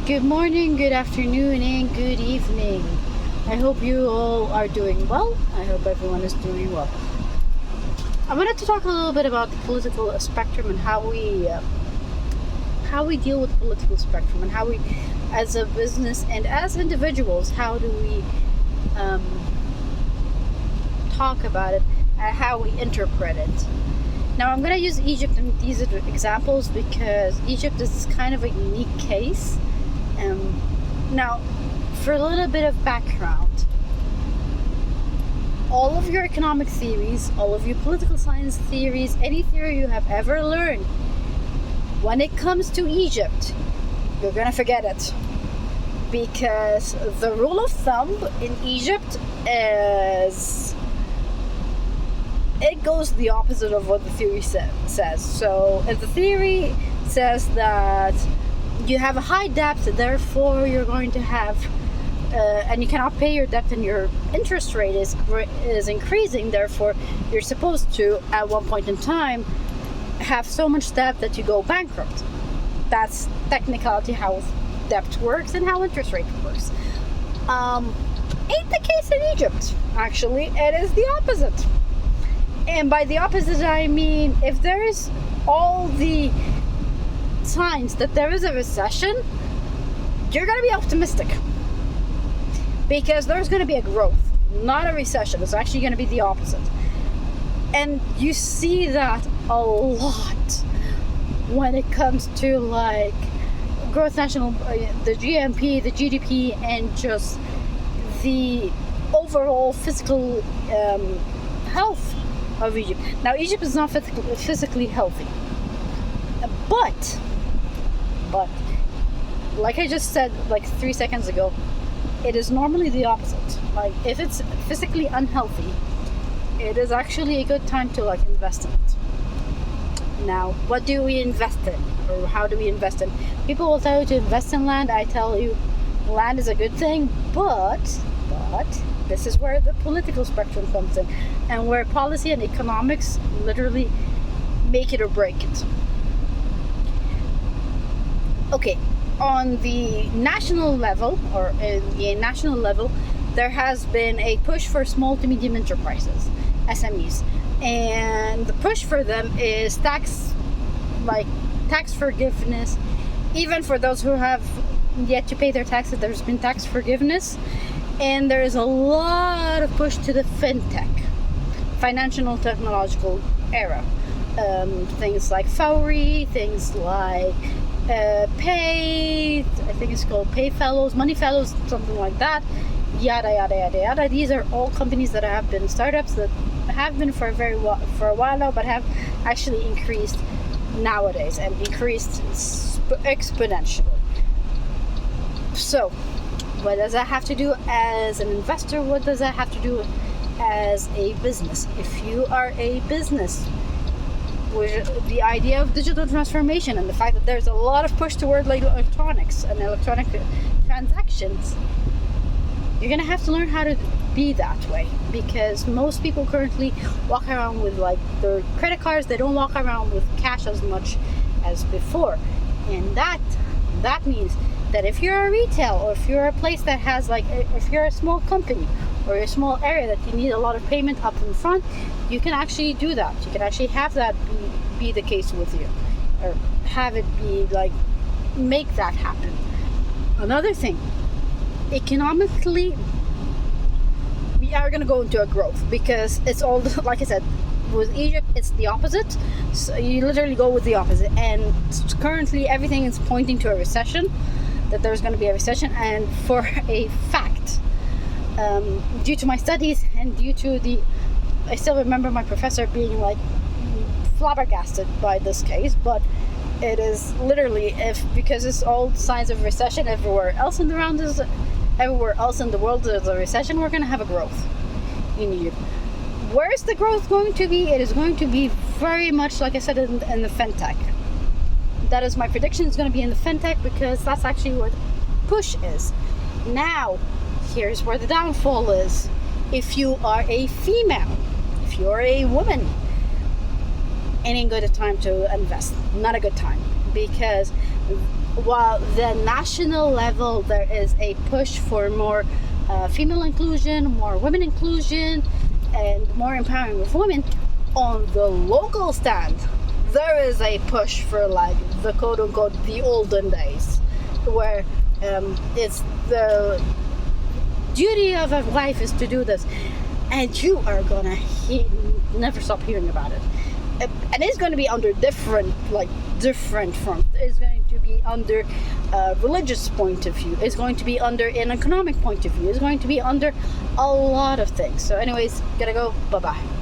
Good morning, good afternoon, and good evening. I hope you all are doing well. I hope everyone is doing well. I wanted to talk a little bit about the political spectrum and how we deal with the political spectrum and how we, as a business and as individuals, how do we talk about it and how we interpret it. Now, I'm going to use Egypt in these examples because Egypt is kind of a unique case. Now, for a little bit of background, all of your economic theories, all of your political science theories, any theory you have ever learned, when it comes to Egypt, you're going to forget it. Because the rule of thumb in Egypt is it goes the opposite of what the theory says. So if the theory says that you have a high debt, therefore you're going to have and you cannot pay your debt and your interest rate is increasing, therefore you're supposed to at one point in time have so much debt that you go bankrupt. That's technically how debt works and how interest rate works. Ain't the case in Egypt. Actually, it is the opposite. And by the opposite, I mean if there is all the signs that there is a recession, you're going to be optimistic. Because there's going to be a growth, not a recession. It's actually going to be the opposite. And you see that a lot when it comes to like growth national, the GMP, the GDP, and just the overall physical health of Egypt. Now, Egypt is not physically healthy, but like I just said like 3 seconds ago, it is normally the opposite. Like if it's physically unhealthy, it is actually a good time to like invest in it. Now, what do we invest in, or how do we invest in? People will tell you to invest in land. I tell you, land is a good thing, but this is where the political spectrum comes in, and where policy and economics literally make it or break it. Okay, on the national level, or in the national level, there has been a push for small to medium enterprises, SMEs, and the push for them is tax forgiveness. Even for those who have yet to pay their taxes, there's been tax forgiveness, and there is a lot of push to the fintech, financial technological era. Things like Fowry, things like I think it's called Pay Fellows, Money Fellows, something like that. Yada yada yada yada. These are all companies that have been startups that have been for a while now, but have actually increased nowadays and increased exponentially. So, what does that have to do as an investor? What does that have to do as a business? If you are a business, with the idea of digital transformation and the fact that there's a lot of push toward like electronics and electronic transactions, you're gonna have to learn how to be that way, because most people currently walk around with like their credit cards. They don't walk around with cash as much as before, and that means that if you're a retail, or if you're a place that has like, if you're a small company or a small area that you need a lot of payment up in front, you can actually do that. You can actually have that be the case with you, or have it be like, make that happen. Another thing, economically, we are going to go into a growth, because it's all, like I said, with Egypt, it's the opposite. So you literally go with the opposite, and currently everything is pointing to a recession, that there's going to be a recession. And for a fact, due to my studies and due to I still remember my professor being like flabbergasted by this case, but it is literally, because it's all signs of recession everywhere else in the world there's a recession, we're going to have a growth in Egypt. Where is the growth going to be? It is going to be very much, like I said, in the fintech. That is my prediction. It's going to be in the fintech, because that's actually where the push is. Now, here's where the downfall is. If you are a female, if you're a woman, it ain't good a time to invest. Not a good time, because while the national level there is a push for more female inclusion, more women inclusion, and more empowering of women, on the local stand there is a push for like the quote unquote the olden days, where it's the duty of a wife is to do this, and you are gonna never stop hearing about it. And it's going to be under different front. It's going to be under a religious point of view. It's going to be under an economic point of view. It's going to be under a lot of things. So anyways, gotta go. Bye bye.